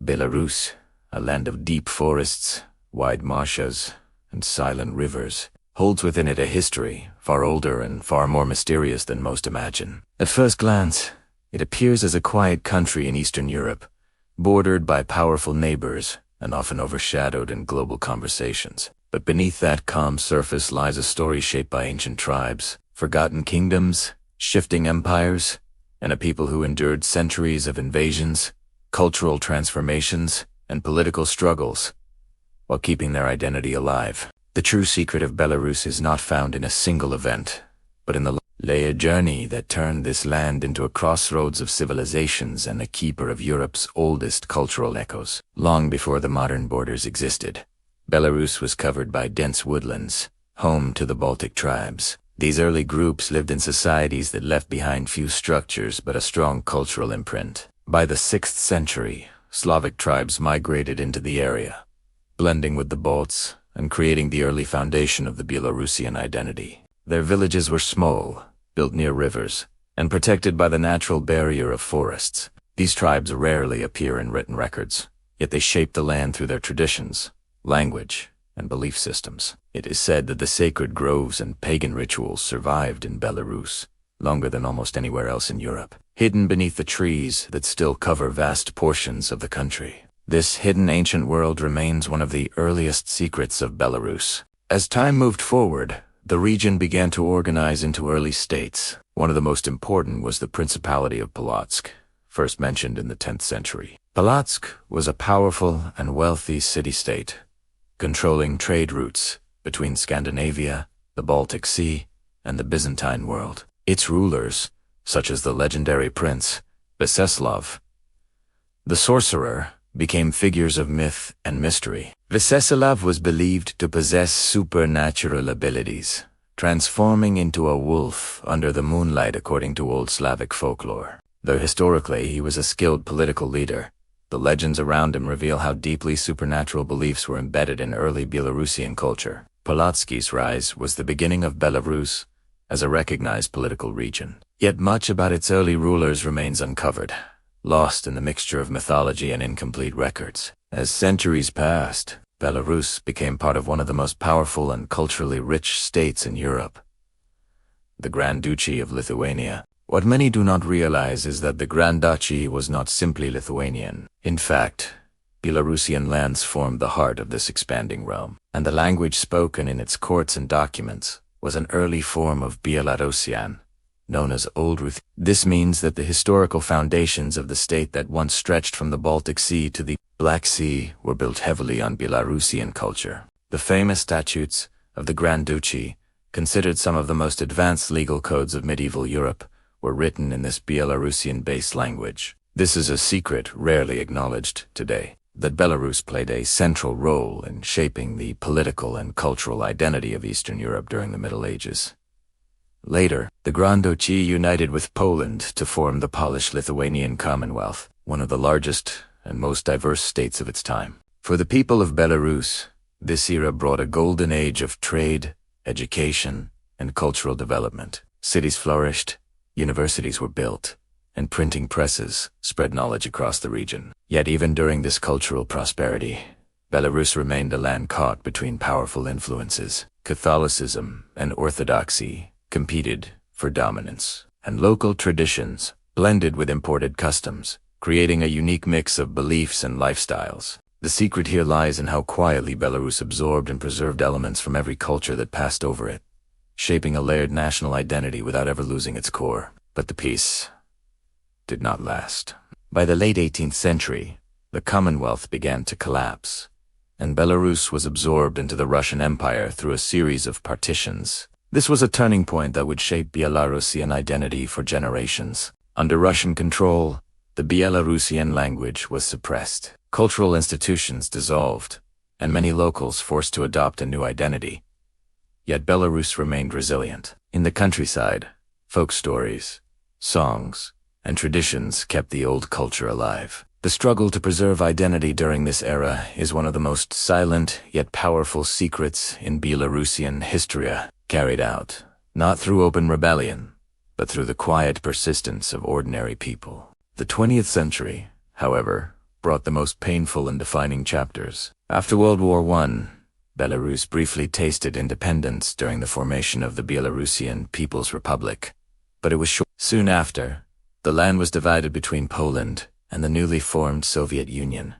Belarus, a land of deep forests, wide marshes, and silent rivers, holds within it a history far older and far more mysterious than most imagine. At first glance, it appears as a quiet country in Eastern Europe, bordered by powerful neighbors and often overshadowed in global conversations. But beneath that calm surface lies a story shaped by ancient tribes, forgotten kingdoms, shifting empires, and a people who endured centuries of invasions, cultural transformations, and political struggles, while keeping their identity alive. The true secret of Belarus is not found in a single event, but in the a journey that turned this land into a crossroads of civilizations and a keeper of Europe's oldest cultural echoes. Long before the modern borders existed, Belarus was covered by dense woodlands, home to the Baltic tribes. These early groups lived in societies that left behind few structures but a strong cultural imprint. By the 6th century, Slavic tribes migrated into the area, blending with the Balts and creating the early foundation of the Belarusian identity. Their villages were small, built near rivers, and protected by the natural barrier of forests. These tribes rarely appear in written records, yet they shaped the land through their traditions, language, and belief systems. It is said that the sacred groves and pagan rituals survived in Belarus longer than almost anywhere else in Europe, hidden beneath the trees that still cover vast portions of the country. This hidden ancient world remains one of the earliest secrets of Belarus. As time moved forward, the region began to organize into early states. One of the most important was the Principality of Polotsk, first mentioned in the 10th century. Polotsk was a powerful and wealthy city-state, controlling trade routes between Scandinavia, the Baltic Sea, and the Byzantine world. Its rulers, such as the legendary prince Vyacheslav, the sorcerer, became figures of myth and mystery. Vyacheslav was believed to possess supernatural abilities, transforming into a wolf under the moonlight according to old Slavic folklore. Though historically he was a skilled political leader, the legends around him reveal how deeply supernatural beliefs were embedded in early Belarusian culture. Polotski's rise was the beginning of Belarus as a recognized political region. Yet much about its early rulers remains uncovered, lost in the mixture of mythology and incomplete records. As centuries passed, Belarus became part of one of the most powerful and culturally rich states in Europe, the Grand Duchy of Lithuania. What many do not realize is that the Grand Duchy was not simply Lithuanian. In fact, Belarusian lands formed the heart of this expanding realm, and the language spoken in its courts and documents was an early form of Belarusian, known as Old Ruth. This means that the historical foundations of the state that once stretched from the Baltic Sea to the Black Sea were built heavily on Belarusian culture. The famous statutes of the Grand Duchy, considered some of the most advanced legal codes of medieval Europe, were written in this Belarusian-based language. This is a secret rarely acknowledged today, that Belarus played a central role in shaping the political and cultural identity of Eastern Europe during the Middle Ages. Later, the Grand Duchy united with Poland to form the Polish-Lithuanian Commonwealth, one of the largest and most diverse states of its time. For the people of Belarus, this era brought a golden age of trade, education, and cultural development. Cities flourished, universities were built, and printing presses spread knowledge across the region. Yet even during this cultural prosperity, Belarus remained a land caught between powerful influences. Catholicism and Orthodoxy competed for dominance, and local traditions blended with imported customs, creating a unique mix of beliefs and lifestyles. The secret here lies in how quietly Belarus absorbed and preserved elements from every culture that passed over it, shaping a layered national identity without ever losing its core. But the peace did not last. By the late 18th century, the Commonwealth began to collapse, and Belarus was absorbed into the Russian Empire through a series of partitions. This was a turning point that would shape Belarusian identity for generations. Under Russian control, the Belarusian language was suppressed, cultural institutions dissolved, and many locals forced to adopt a new identity. Yet Belarus remained resilient. In the countryside, folk stories, songs, and traditions kept the old culture alive. The struggle to preserve identity during this era is one of the most silent yet powerful secrets in Belarusian history, carried out not through open rebellion, but through the quiet persistence of ordinary people. The 20th century, however, brought the most painful and defining chapters. After World War I, Belarus briefly tasted independence during the formation of the Belarusian People's Republic, but it was short. Soon after, the land was divided between Poland and the newly formed Soviet Union.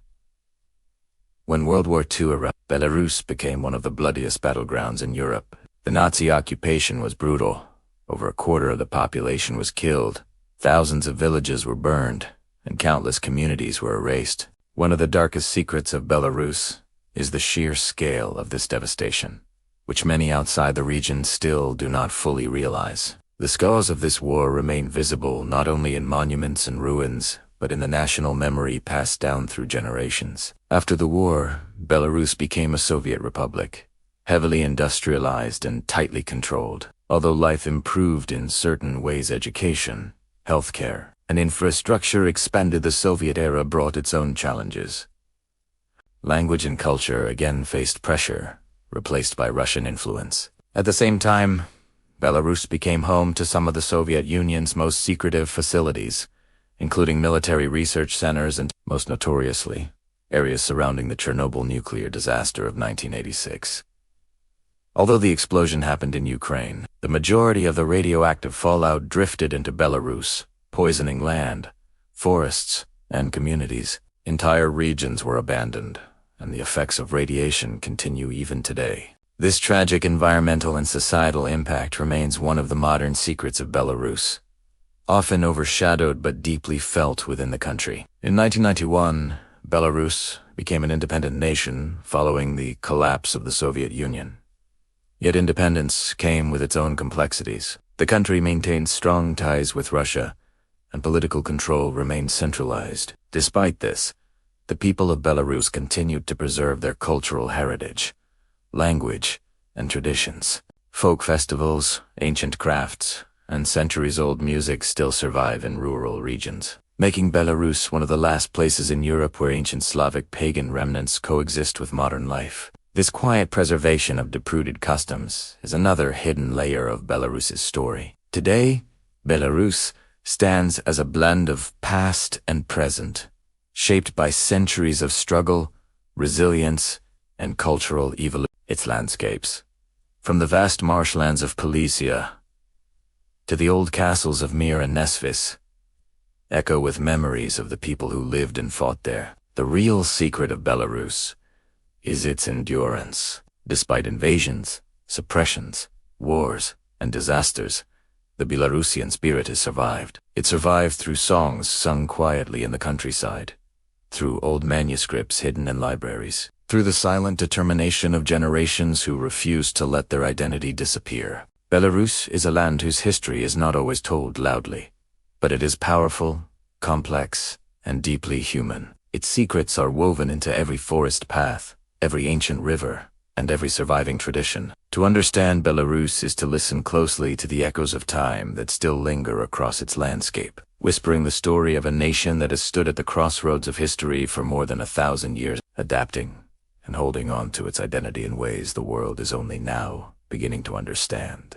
When World War II erupted, Belarus became one of the bloodiest battlegrounds in Europe. The Nazi occupation was brutal. Over a quarter of the population was killed, thousands of villages were burned, and countless communities were erased. One of the darkest secrets of Belarus is the sheer scale of this devastation, which many outside the region still do not fully realize. The scars of this war remain visible not only in monuments and ruins, but in the national memory passed down through generations. After the war, Belarus became a Soviet republic, heavily industrialized and tightly controlled. Although life improved in certain ways, education, healthcare, and infrastructure expanded, the Soviet era brought its own challenges. Language and culture again faced pressure, replaced by Russian influence. At the same time, Belarus became home to some of the Soviet Union's most secretive facilities, including military research centers and, most notoriously, areas surrounding the Chernobyl nuclear disaster of 1986. Although the explosion happened in Ukraine, the majority of the radioactive fallout drifted into Belarus, poisoning land, forests, and communities. Entire regions were abandoned, and the effects of radiation continue even today. This tragic environmental and societal impact remains one of the modern secrets of Belarus, often overshadowed but deeply felt within the country. In 1991, Belarus became an independent nation following the collapse of the Soviet Union. Yet independence came with its own complexities. The country maintained strong ties with Russia, and political control remained centralized. Despite this, the people of Belarus continued to preserve their cultural heritage, language, and traditions. Folk festivals, ancient crafts, and centuries-old music still survive in rural regions, making Belarus one of the last places in Europe where ancient Slavic pagan remnants coexist with modern life. This quiet preservation of deep-rooted customs is another hidden layer of Belarus's story. Today, Belarus stands as a blend of past and present, shaped by centuries of struggle, resilience, and cultural evolution. Its landscapes, from the vast marshlands of Polesia to the old castles of Mir and Nesvis, echo with memories of the people who lived and fought there. The real secret of Belarus is its endurance. Despite invasions, suppressions, wars, and disasters, the Belarusian spirit has survived. It survived through songs sung quietly in the countryside, through old manuscripts hidden in libraries, through the silent determination of generations who refused to let their identity disappear. Belarus is a land whose history is not always told loudly, but it is powerful, complex, and deeply human. Its secrets are woven into every forest path, every ancient river, and every surviving tradition. To understand Belarus is to listen closely to the echoes of time that still linger across its landscape, whispering the story of a nation that has stood at the crossroads of history for more than 1,000 years, adapting and holding on to its identity in ways the world is only now beginning to understand.